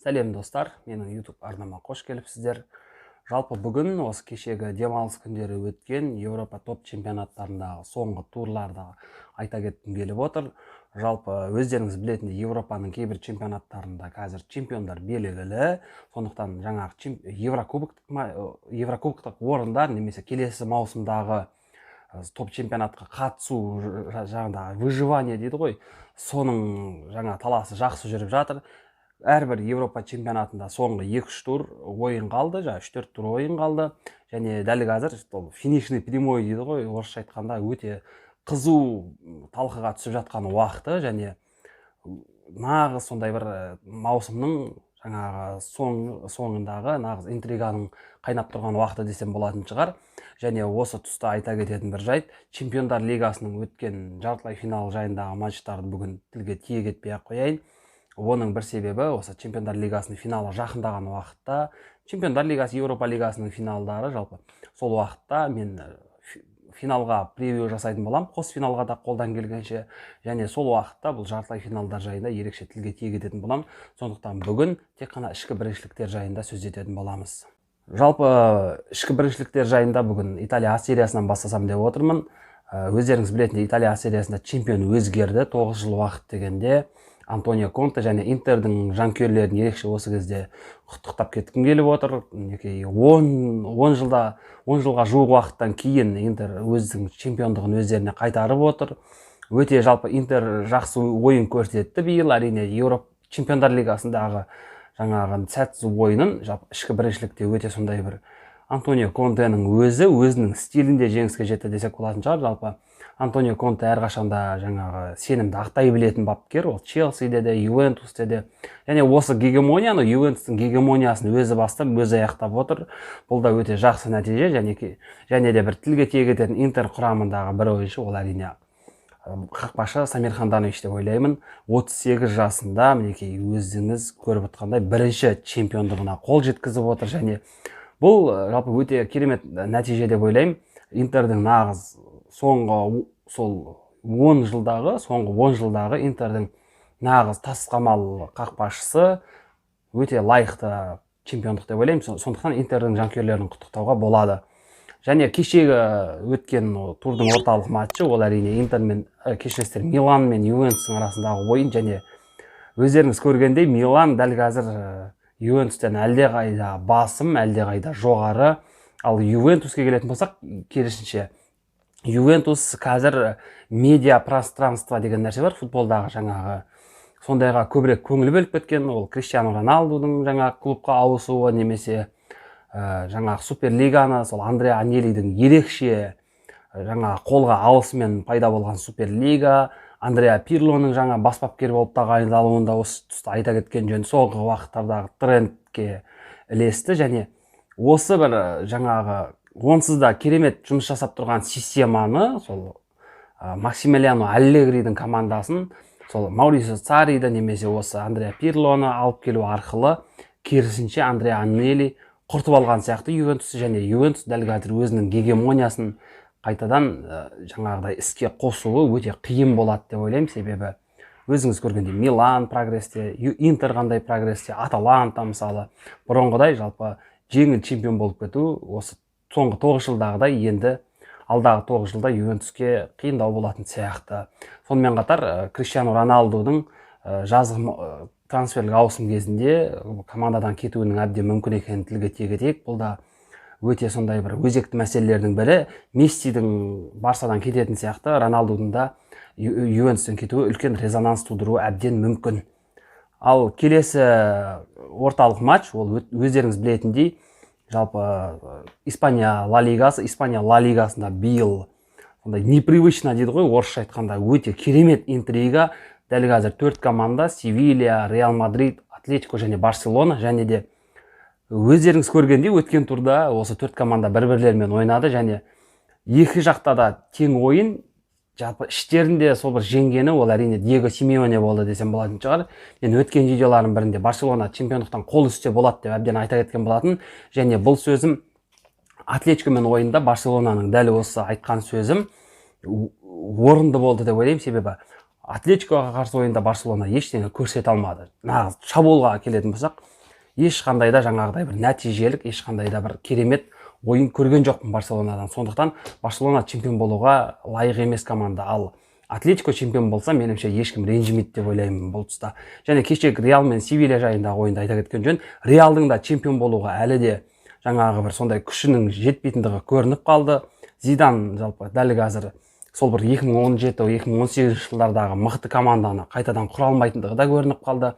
Сәлем достар, менің YouTube арнама қош келіпсіздер. Жалпы бүгін осы кешегі демалыс күндері өткен Еуропа топ чемпионаттарындағы соңғы турларды айта кеткім келіп отыр. Жалпы өздеріңіз білетіндей Еуропаның кейбір чемпионаттарында қазір чемпиондар белгілі. Сондықтан жаңағы Еврокубоктық орындар немесе келесі маусымдағы топ чемпионатқа қатысу жаңағы выживание дейді ғой. Соның жаңа таласы жақсы жүріп жатыр. Әрбір Еуропа чемпионатында соңғы 2-3 тур ойын қалды, 3-4 тур ойын қалды. Және дәл қазір финишный прямой дейді ғой, орысша айтқанда өте қызу талқыға түсіп жатқан уақыты, және нағыз сондай бір маусымның жаңағы соңындағы нағыз интриганың қайнап тұрған уақыты десем болатын шығар. Және осы тұста айта кететін бір жайт, Чемпиондар лигасының өткен жартылай финал жайындағы матчтарды бүгін тілге тиек етпей-ақ қояйын. Оның бір себебі осы Чемпиондар лигасының финалы жақындаған уақытта, Чемпиондар лигасы, Еуропа лигасының финалдары жалпы сол уақытта мен финалға превью жасайтын болам, қос финалға да қолдан келгенше, және сол уақытта бұл жартылай финалдар жайында ерекше тілге тиек ететін болам. Сондықтан бүгін тек қана ішкі біріншіліктер жайында сөз ететін боламыз. Жалпы ішкі біріншіліктер жайында бүгін Италия А сериясынан бастасам деп отырмын. Өздеріңіз білетіндей Италия А сериясында чемпион өзгерді. 9 жыл уақыт дегенде Антонио Конте және Интердің жанкүйерлерін ерекше осы кезде құттықтап кеткім келіп отыр. 10 жылға жуық уақыттан кейін Интер өзінің чемпиондығын өздеріне қайтарып отыр. Өте жалпы Интер жақсы ойын көрсетті биыл. Әрине Еуропа чемпиондар лигасындағы жаңағы сәтсіз ойынын ішкі біріншілікте өте сондай бір Антонио Контенің өзінің стилінде жеңіске жетті десек болатын шығар. Жалпы Антонио Конте әрқашанда жаңағы сенімді ақтай білетін бапкер. Ол Челсиде де, Ювентусте де. Және осы гегемонияны, Ювентустың гегемониясын өзі бастап, өзі аяқтап отыр. Бұл да өте жақсы нәтиже. Және де бір тілге тиек ететін Интер құрамындағы бір ойыншы, ол әрине қақпашы Самир Ханданович деп ойлаймын. 38 жасында мінекей өзіңіз көріп отқандай бірінші чемпиондығына қол жеткізіп отыр. Және бұл жалпы өте керемет нәтиже деп ойлаймын. Интердің нағыз соңғы 10 жылдағы Интердің нағыз тасқамал қақпашысы, өте лайықты чемпиондық деп ойлаймын. Сондықтан Интердің жанкүйерлерін құттықтауға болады. Және кешегі өткен турдың орталық матчы, ол әрине Интер мен Милан мен Ювентустың арасындағы ойын. Және өздеріңіз көргендей Милан дәл қазір Ювентустан әлдеқайда басым, әлдеқайда жоғары. Ал Ювентуске келетін болсақ, керісінше Ювентус қазір медиа пространство деген нәрсе бар футболдағы, жаңағы сондайға көбірек көңіл бөліп кеткен. Ол Криштиану Роналдудың жаңағы клубқа ауысуы, немесе жаңағы Суперлиганы, сол Андреа Аньелидің ерекше жаңағы қолға алысымен пайда болған Суперлига, Андреа Пирлоның жаңа бас бапкер болып тағайындалуында осы тұста айта кеткен жөн. Соңғы уақыттардағы трендке ілесті. Және осы бір жаңағы онсыз да керемет жұмыс жасап тұрған системаны, сол Максимилиано Аллегридің командасын, сол Маурисио Сарриді немесе осы Андреа Пирлоны алып келу арқылы керісінше Андреа Аньели құртып алған сияқты Ювентус. Және Ювентус дәл қазір өзінің гегемониясын қайтадан жаңағыдай іске қосуы өте қиын болады деп ойлаймын. Себебі өзіңіз көргендей Милан прогресте, Интер қандай прогресте, Аталанта мысалы бұрынғыдай жалпы жеңіл чемпион болып кету осы соңғы 9 жылдағыдай енді алдағы 9 жылда Ювентуске қиындау болатын сияқты. Сонымен қатар Криштиану Роналдудың жазғы трансферлік ауысым кезінде командадан кетуінің әбден мүмкін екенін тілге тиек етейік. Бұл да өте сондай бір өзекті мәселелердің бірі. Мессидің Барсадан кететін сияқты, Роналдудың да Ювентустан кетуі үлкен резонанс тудыруы әбден мүмкін. Ал келесі орталық матч, ол өздеріңіз білетіндей, жалпы Испания Ла Лигасында биыл непривычно дейді ғой, орысша айтқанда өте керемет интрига. Дәл қазір 4 команда: Севилья, Реал Мадрид, Атлетико және Барселона. Және де өздеріңіз көргендей өткен турда осы 4 команда бір-бірлерімен ойнады. Және екі жақта да тең ойын. Жалпы іштерінде сол бір жеңгені ол әрине Диего Симеоне болды десем болатын шығар. Мен өткен видеолардың бірінде Барселона чемпиондықтан қол үсте болады деп әбден айта кеткен болатын. Және бұл сөзім Атлетикомен ойында Барселонаның дәл осы айтқан сөзім орынды болды деп ойлаймын. Себебі Атлетикоға қарсы ойында Барселона ештеңе көрсете алмады. Нағыз шабуылға келетін болсақ, ешқандай да жаңағыдай бір нәтижелік, ешқандай да бір керемет ойын көрген жоқпын Барселонадан. Сондықтан Барселона чемпион болуға лайық емес команда. Ал Атлетико чемпион болса, меніңше ешкім ренжімейді деп ойлаймын бұл тұста. Және кешегі Реал мен Севилья жайындағы ойында айта кеткен жөн, Реалдың да чемпион болуға әлі де жаңағы бір сондай күшінің жетпейтіндігі көрініп қалды. Зидан жалпы дәл қазір сол бір 2017-2018 жылдардағы мықты команданы қайтадан құра алмайтындығы да көрініп қалды.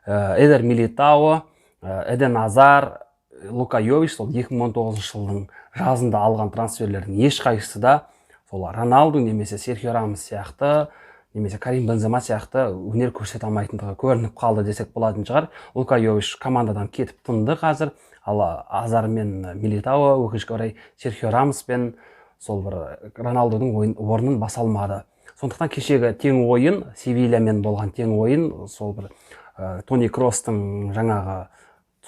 Эдер Милитао, Эден Азар, Лука Йович сол 2019 жылдың жазында алған трансферлердің ешқайсысы да сол Роналду немесе Серхио Рамос сияқты, немесе Карим Бензема сияқты өнер көрсете алмайтындығы көрініп қалды десек болатын шығар. Лука Йович командадан кетіп тынды қазір, ал Азар мен Милитао өкінішке орай Серхио Рамос пен сол бір Роналдудың орнын баса алмады. Сондықтан кешегі тең ойын, Севильямен болған тең ойын, сол бір Тони Кросстың жаңағы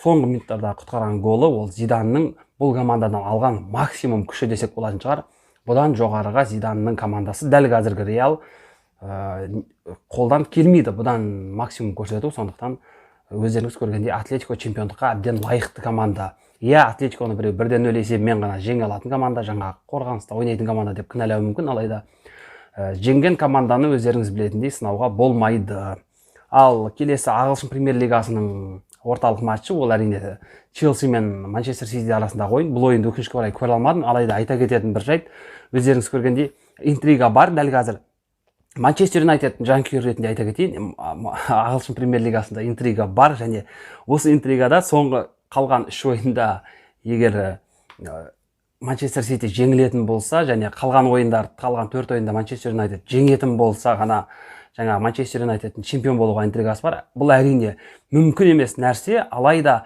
соңғы минуттарда құтқарған голы, ол Зиданның бұл командадан алған максимум күші десек болатын шығар. Бұдан жоғарыға Зиданның командасы дәл қазіргі Реал қолдан келмейді бұдан максимум көрсету. Сондықтан өздеріңіз көргендей Атлетико чемпиондыққа әбден лайықты команда. Атлетиконы біреу 1-0 есебімен ғана жеңе алатын команда, жаңағы қорғаныста ойнайтын команда деп кінәлауы мүмкін, алайда жеңген команданы өздеріңіз білетіндей сынауға болмайды. Ал келесі ағылшын премьер лигасының орталық матчы, ол әрине Челси мен Манчестер Сити арасындағы ойын. Бұл ойынды өкінішке орай көре алмадым, алайда айта кететін бір жайт, өздеріңіз көргендей интрига бар. Дәл қазір Манчестер Юнайтедтің жанкүйері ретінде айта кетейін, ағылшын премьер лигасында интрига бар, және осы интригада соңғы қалған 3 ойында егер Манчестер Сити жеңілетін болса, және қалған 4 ойында Манчестер Юнайтед жеңетін болса ғана жаңа Манчестер Юнайтедтің чемпион болуға интригасы бар. Бұл әрине мүмкін емес нәрсе, алайда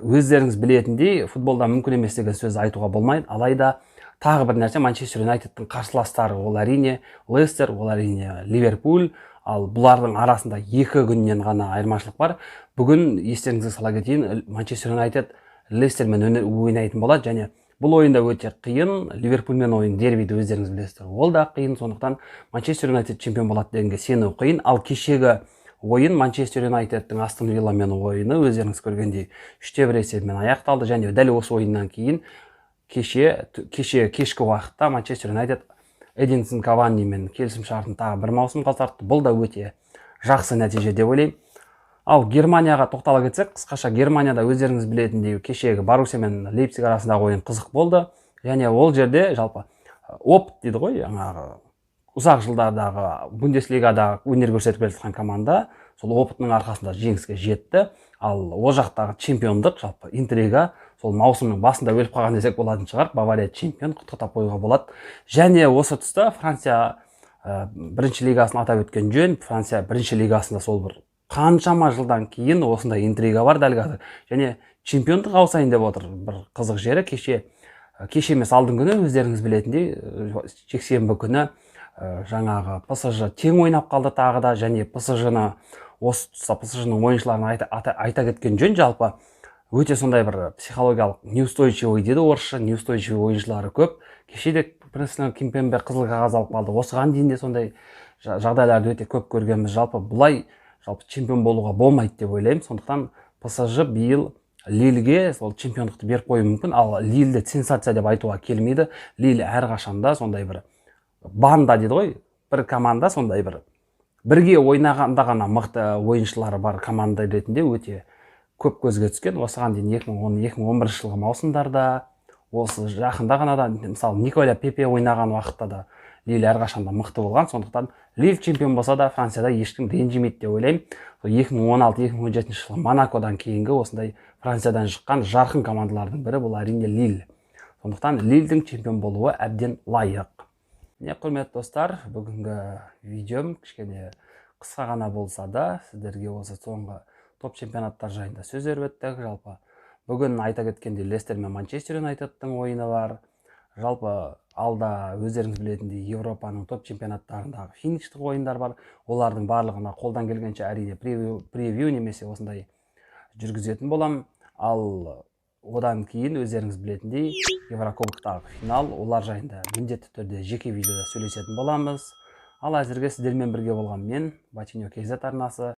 өздеріңіз білетіндей футболда мүмкін емес деген сөз айтуға болмайды. Алайда тағы бір нәрсе, Манчестер Юнайтедтің қарсыластары ол әрине Лестер, ол әрине Ливерпуль, ал бұлардың арасында 2 күннен ғана айырмашылық бар. Бүгін естеріңізге сала кетейін, Манчестер Юнайтед Лестермен ойнайтын болады, және бұл ойында өте қиын. Ливерпульмен ойын дербиді өздеріңіз білесіздер, ол да қиын. Сондықтан Манчестер Юнайтед чемпион болады дегенге сену қиын. Ал кешегі ойын Манчестер Юнайтедтің Астон Вилламен ойыны өздеріңіз көргендей 3-1 есебімен аяқталды, және дәл осы ойыннан кейін кешкі уақытта Манчестер Юнайтед Эдинсон Каванимен келісім шартын тағы бір маусымға ұзартты. Бұл да өте жақсы нәтиже деп ойлаймын. Ал Германияға тоқтала кетсек, қысқаша Германияда өздеріңіз білетіндей кешегі Боруссия мен Лейпциг арасындағы ойын қызық болды. Және ол жерде жалпы опыт дейді ғой, жаңағы ұзақ жылдардағы Бундеслигада өнер көрсетіп келе жатқан команда сол опытының арқасында жеңіске жетті. Ал ол жақтағы чемпиондық жалпы интрига сол маусымның басында өліп қалған десек болатын шығар. Бавария чемпион, құттықтап қоюға болады. Және осы тұста Франция бірінші лигасын атап өткен жөн. Франция бірінші лигасында сол бір қаншама жылдан кейін осындай интрига бар дәл қазір. Және чемпиондық ауысайын деп отыр. Бір қызық жері, кеше емес алдың күні өздеріңіз білетіндей жексенбі күні жаңағы ПСЖ тең ойнап қалды тағы да, және ПСЖ-ны ПСЖ-ның ойыншыларын айта кеткен жөн, жалпы өте сондай бір психологиялық неустойчивый дейді орысша, неустойчивый ойыншылары көп. Кеше де Пресло Кимпембе қызыл қағаз алып қалды. Осыған дейін де сондай жағдайларды өте көп көргенбіз. Жалпы бұлай чемпион болуға болмайды деп ойлаймын. Сондықтан ПСЖ биыл Лильге сол чемпиондықты беріп қоюы мүмкін, ал Лильді сенсация деп айтуға келмейді. Лиль әрқашанда сондай бір банда дейді ғой, бір команда сондай бір бірге ойнағанда ғана мықты ойыншылары бар команда ретінде өте көп көзге түскен. Осыған дейін 2010-2011 жылғы маусымдарда, осы жақында ғана да, мысалы Николя Пепе ойнаған уақытта да Лиль әрқашанда мықты болған. Сондықтан Лиль чемпион болса да Францияда ешкім ренжімейді деп ойлаймын. 2016-2017 жылғы Монакодан кейінгі осындай Франциядан шыққан жарқын командалардың бірі бұл әрине Лиль. Сондықтан Лильдің чемпион болуы әбден лайық. Құрметті достар, бүгінгі видеом кішкене қысқа ғана болса да сіздерге осы соңғы топ чемпионаттар жайында сөз өрбеттік. Жалпы бүгін айта кеткенде Лестер мен Манчестер Юнайтедтің ойыны бар. Жалпы алда өздеріңіз білетіндей Европаның топ чемпионаттарындағы фиништік ойындар бар. Олардың барлығына қолдан келгенше әрине превью немесе осындай жүргізетін болам. Ал одан кейін өздеріңіз білетіндей Еврокубоктағы финал, олар жайында міндетті түрде жеке видеода сөйлесетін боламыз. Ал әзірге сіздермен бірге болған мен, Батиньо KZ арнасы.